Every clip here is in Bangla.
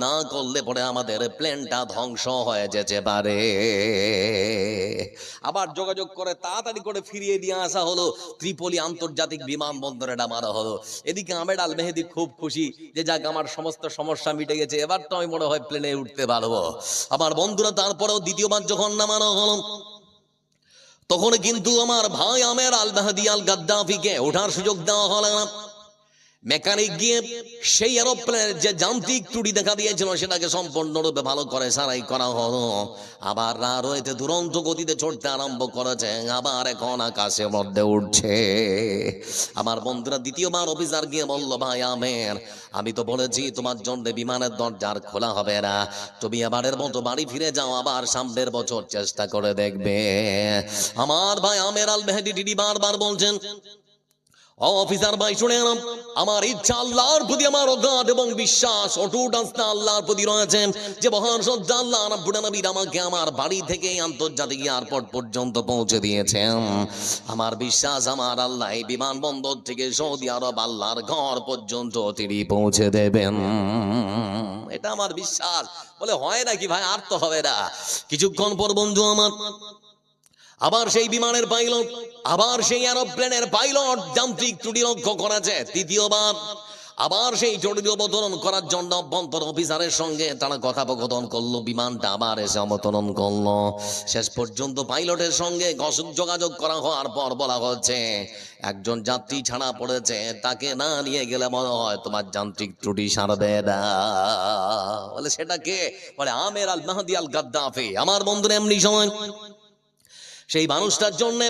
না করলে পরে আমাদের প্লেনটা ধ্বংস হয়ে যেতে পারে। আবার যোগাযোগ করে তাড়াতাড়ি করে ফিরিয়ে দিয়ে আসা হলো, ত্রিপলি আন্তর্জাতিক বিমানবন্দরে নামানো হলো। এদিকে আহমেদ আল মেহেদি খুব খুশি যে যাক আমার সমস্ত সমস্যা মিটে গেছে, এবার তো আমি মনে হয় প্লেনে উঠতে পারবো। আমার বন্ধুরা তারপরেও দ্বিতীয়বার যখন নামানো হলো, তখন কিন্তু আমার ভাই আমের আল মেহেদি আল গাদ্দাফিকে ওঠার সুযোগ দেওয়া হলো না। মেকানিক গিয়ে সেই এরোপ্লেনের যে যান্ত্রিক ত্রুটি দেখা দিয়েছিল সেটাকে সম্পূর্ণরূপে ভালো করে সারাই করা হলো। আবার রয়েছে দুরন্ত গতিতে চড়তে আরম্ভ করেছে, আবার এখন আকাশের মধ্যে উঠছে। আমার বন্ধুরা দ্বিতীয়বার অফিসার গিয়ে বলল, ভাই আমের, আমি তো বলেছি তোমার জন্য বিমানের দরজার খোলা হবে না, তুমি এবারের মতো বাড়ি ফিরে যাও, আবার সামনের বছর চেষ্টা করে দেখবে। আমার ভাই আমের আল মেহেদি ডিডি বারবার বলছেন, অফিসার ভাই শুনে নাও, আমার ইচ্ছা আল্লাহর প্রতি আমার অগাধ এবং বিশ্বাস অটুট আস্থা আল্লাহর প্রতি রয়েছে যে মহান সত্তা আল্লাহ রাব্বুল আলামিন আমাকে আমার বাড়ি থেকে আন্তর্জাতিক এয়ারপোর্ট পর্যন্ত পৌঁছে দিয়েছেন। আমার বিশ্বাস আমার আল্লাহ এই বিমানবন্দর থেকে সৌদি আরব আল্লাহর ঘর পর্যন্ত তিনি পৌঁছে দেবেন, এটা আমার বিশ্বাস। বলে হয় নাকি ভাই, আর তো হবে না। কিছুক্ষণ পর বন্ধু আমার আবার সেই বিমানের পাইলট, আবার সেই এরোপ্লেনের পাইলট যান্ত্রিক ত্রুটি লক্ষ্য করেছে। তৃতীয়বার আবার সেই জরুরি অবতরণ করার জন্য অভ্যন্তর অফিসারের সঙ্গে তারা কথোপকথন করলো, বিমানটা আবার এসে অবতরণ করলো। শেষ পর্যন্ত পাইলটের সঙ্গে যোগাযোগ করা হওয়ার পর বলা হচ্ছে, একজন যাত্রী ছাড়া পড়েছে, তাকে না নিয়ে গেলে মনে হয় তোমার যান্ত্রিক ত্রুটি সারবে না। বলে সেটা কে? বলে আমের আল মেহেদি আল গাদ্দাফি। আমার বন্ধুরা এমনি সময় সেই মানুষটার জন্য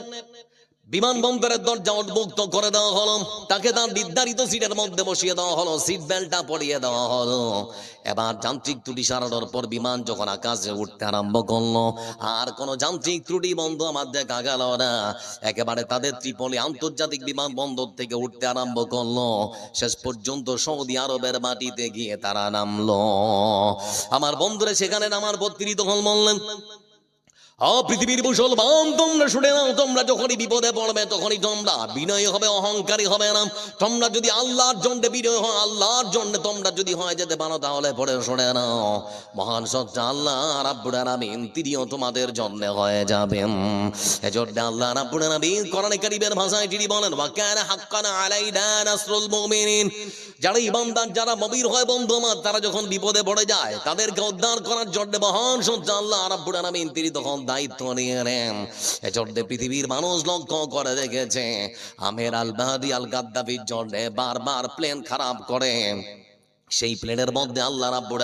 বিমানবন্দরের দরজা উন্মুক্ত করে দেওয়া হলো, তাকে তার নির্ধারিত সিটের মধ্যে বসিয়ে দেওয়া হলো, সিট বেল্টটা পরিয়ে দেওয়া হলো। এবার যান্ত্রিক ত্রুটি সারানোর পর বিমান যখন আকাশে উঠতে আরম্ভ করলো, আর কোনো যান্ত্রিক ত্রুটি বন্ধ আমার দেখা গেল না। একেবারে তাদের ত্রিপলি আন্তর্জাতিক বিমানবন্দর থেকে উঠতে আরম্ভ করলো, শেষ পর্যন্ত সৌদি আরবের মাটিতে গিয়ে তারা নামলো। আমার বন্ধুরা সেখানে নামার পর তিনি তখন বললেন, পৃথিবীর মুসলমান তোমরা শুনে নাও, তোমরা যখনই বিপদে পড়বে তখনই তোমরা বিনয় হবে, অহংকারী হবে না। তোমরা যদি আল্লাহর জন্য বিনয় হয়, আল্লাহর জন্য তোমরা যদি হয়ে যেতে পারো, তাহলে পরে শুনে নাও মহান সত্তা আল্লাহ রাব্বুল আলামিন তিনিও তোমাদের জন্য হয়ে যাবেন। এজন্য আল্লাহ রাব্বুল আলামিন কোরআনে কারীমের ভাষায় তিনি বলেন, ওয়া কানা হাক্কান আলাইনা নাসরুল মুমিনিন। যারা ঈমানদার, যারা মুমিন হয় বন্ধু আমার, তারা যখন বিপদে পড়ে যায় তাদেরকে উদ্ধার করার জন্য মহান সত্তা আল্লাহ রাব্বুল আলামিন তিনি তখন দায়িত্ব নিয়ে নেন। এজন্য পৃথিবীর মানুষ লক্ষ্য করে দেখেছে আমের আল মেহেদি আল গাদ্দাফির জন্য বারবার প্লেন খারাপ করে, সেই প্লেনের মধ্যে আল্লাহ রাব্বুল